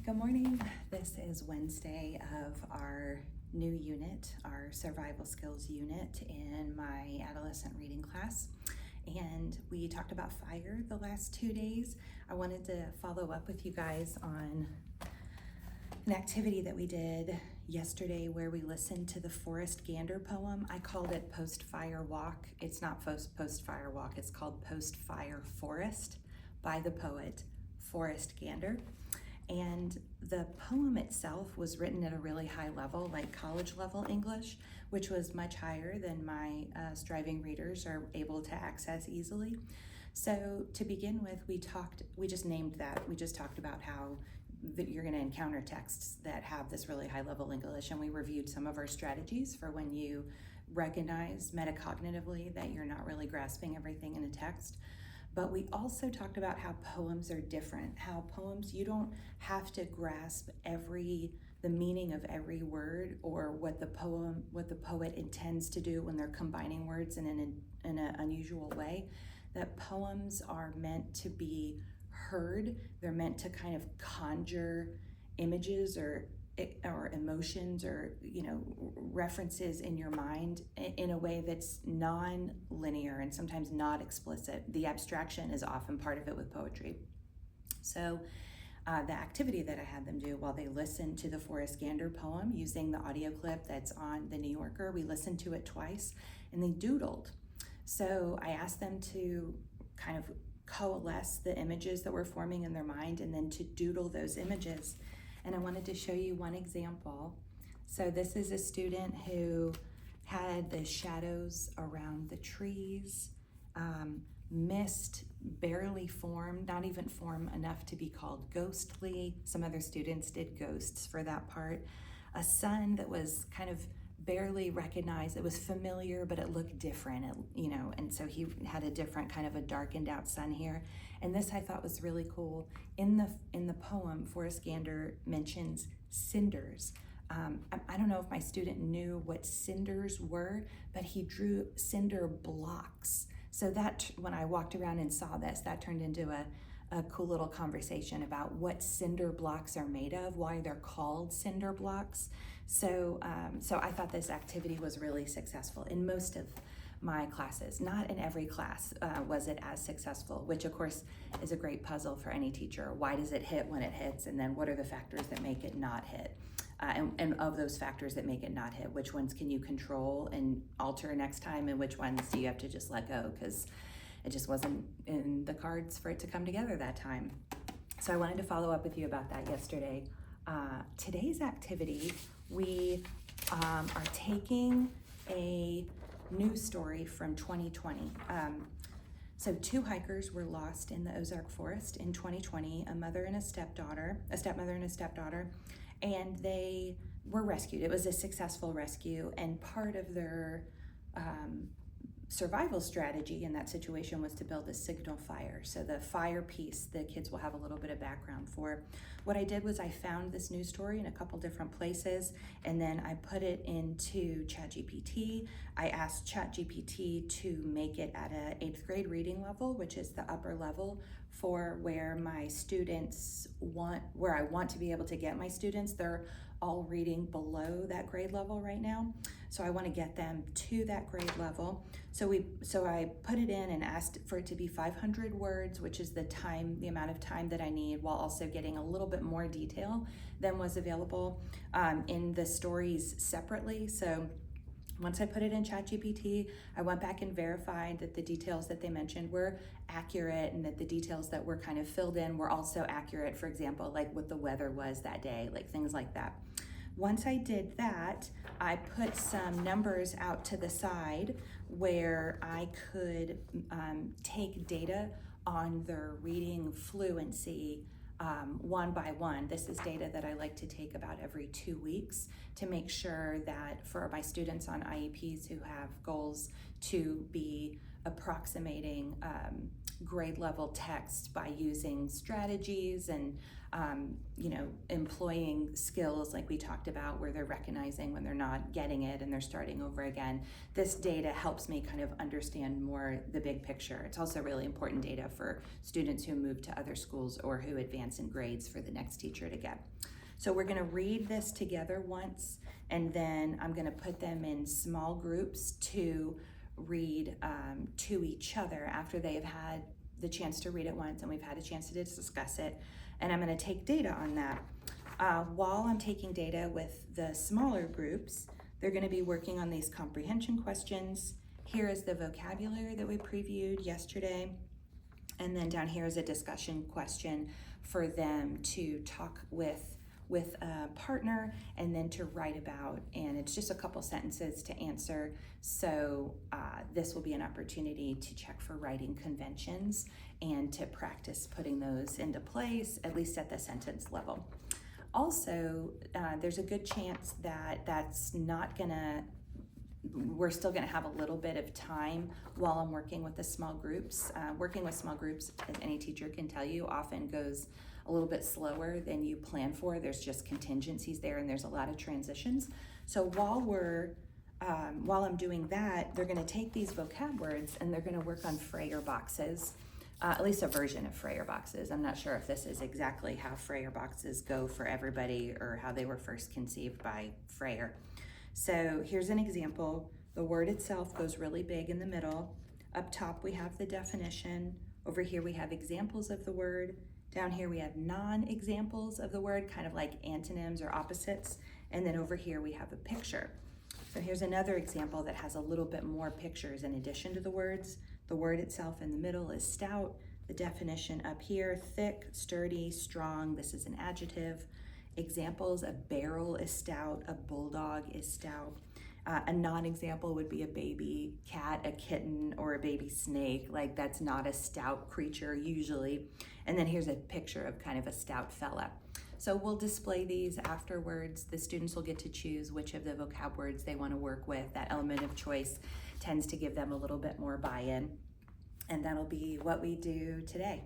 Good morning. This is Wednesday of our new unit, our survival skills unit in my adolescent reading class. And we talked about Frayer the last 2 days. I wanted to follow up with you guys on an activity that we did yesterday where we listened to the Forrest Gander poem. I called it Post-Fire Walk. It's not Post-Fire Walk, it's called Post-Fire Forest by the poet Forrest Gander. And the poem itself was written at a really high level, like college level English, which was much higher than my striving readers are able to access easily. So to begin with, we just named that. We just talked about how you're going to encounter texts that have this really high level English, and we reviewed some of our strategies for when you recognize metacognitively that you're not really grasping everything in a text. But we also talked about how poems are different, how poems, you don't have to grasp the meaning of every word or what the poet intends to do when they're combining words in an unusual way. That poems are meant to be heard. They're meant to kind of conjure images or emotions or references in your mind in a way that's non-linear and sometimes not explicit. The abstraction is often part of it with poetry. So the activity that I had them do while they listened to the Forrest Gander poem using the audio clip that's on the New Yorker, we listened to it twice and they doodled. So I asked them to kind of coalesce the images that were forming in their mind and then to doodle those images. And I wanted to show you one example. So this is a student who had the shadows around the trees, mist barely formed, not even form enough to be called ghostly. Some other students did ghosts for that part. A sun that was kind of barely recognized. It was familiar, but it looked different, and so he had a different kind of a darkened out sun here. And this I thought was really cool. In the poem, Forrest Gander mentions cinders. I don't know if my student knew what cinders were, but he drew cinder blocks. So that, when I walked around and saw this, that turned into a cool little conversation about what cinder blocks are made of, why they're called cinder blocks. So I thought this activity was really successful in most of my classes. Not in every class was it as successful, which of course is a great puzzle for any teacher. Why does it hit when it hits? And then what are the factors that make it not hit? And of those factors that make it not hit, which ones can you control and alter next time? And which ones do you have to just let go? Because it just wasn't in the cards for it to come together that time. So I wanted to follow up with you about that yesterday. Today's activity, we are taking a news story from 2020. So 2 hikers were lost in the Ozark Forest in 2020, a stepmother and a stepdaughter, and they were rescued. It was a successful rescue, and part of their survival strategy in that situation was to build a signal fire. So the fire piece, the kids will have a little bit of background for. What I did was I found this news story in a couple different places, and then I put it into ChatGPT. I asked ChatGPT to make it at a 8th grade reading level, which is the upper level for where my students where I want to be able to get my students. They're all reading below that grade level right now. So I want to get them to that grade level. So I put it in and asked for it to be 500 words, which is the amount of time that I need, while also getting a little bit more detail than was available in the stories separately. So once I put it in ChatGPT, I went back and verified that the details that they mentioned were accurate and that the details that were kind of filled in were also accurate. For example, like what the weather was that day, like things like that. Once I did that, I put some numbers out to the side where I could take data on their reading fluency one by one. This is data that I like to take about every 2 weeks to make sure that for my students on IEPs who have goals to be approximating grade level text by using strategies and employing skills like we talked about, where they're recognizing when they're not getting it and they're starting over again. This data helps me kind of understand more the big picture. It's also really important data for students who move to other schools or who advance in grades for the next teacher to get. So we're going to read this together once, and then I'm going to put them in small groups to read to each other after they have had the chance to read it once and we've had a chance to discuss it. And I'm going to take data on that. While I'm taking data with the smaller groups, they're going to be working on these comprehension questions. Here is the vocabulary that we previewed yesterday. And then down here is a discussion question for them to talk with a partner and then to write about, and it's just a couple sentences to answer. So this will be an opportunity to check for writing conventions and to practice putting those into place, at least at the sentence level. Also, there's a good chance that we're still gonna have a little bit of time while I'm working with the small groups. Working with small groups, as any teacher can tell you, often goes a little bit slower than you plan for. There's just contingencies there and there's a lot of transitions. So while I'm doing that, they're gonna take these vocab words and they're gonna work on Frayer boxes, at least a version of Frayer boxes. I'm not sure if this is exactly how Frayer boxes go for everybody or how they were first conceived by Frayer. So here's an example. The word itself goes really big in the middle. Up top we have the definition. Over here we have examples of the word. Down here we have non-examples of the word, kind of like antonyms or opposites. And then over here we have a picture. So here's another example that has a little bit more pictures in addition to the words. The word itself in the middle is stout. The definition up here, thick, sturdy, strong. This is an adjective. Examples, a barrel is stout, a bulldog is stout. A non-example would be a baby cat, a kitten, or a baby snake. Like, that's not a stout creature usually. And then here's a picture of kind of a stout fella. So we'll display these afterwards. The students will get to choose which of the vocab words they want to work with. That element of choice tends to give them a little bit more buy-in. And that'll be what we do today.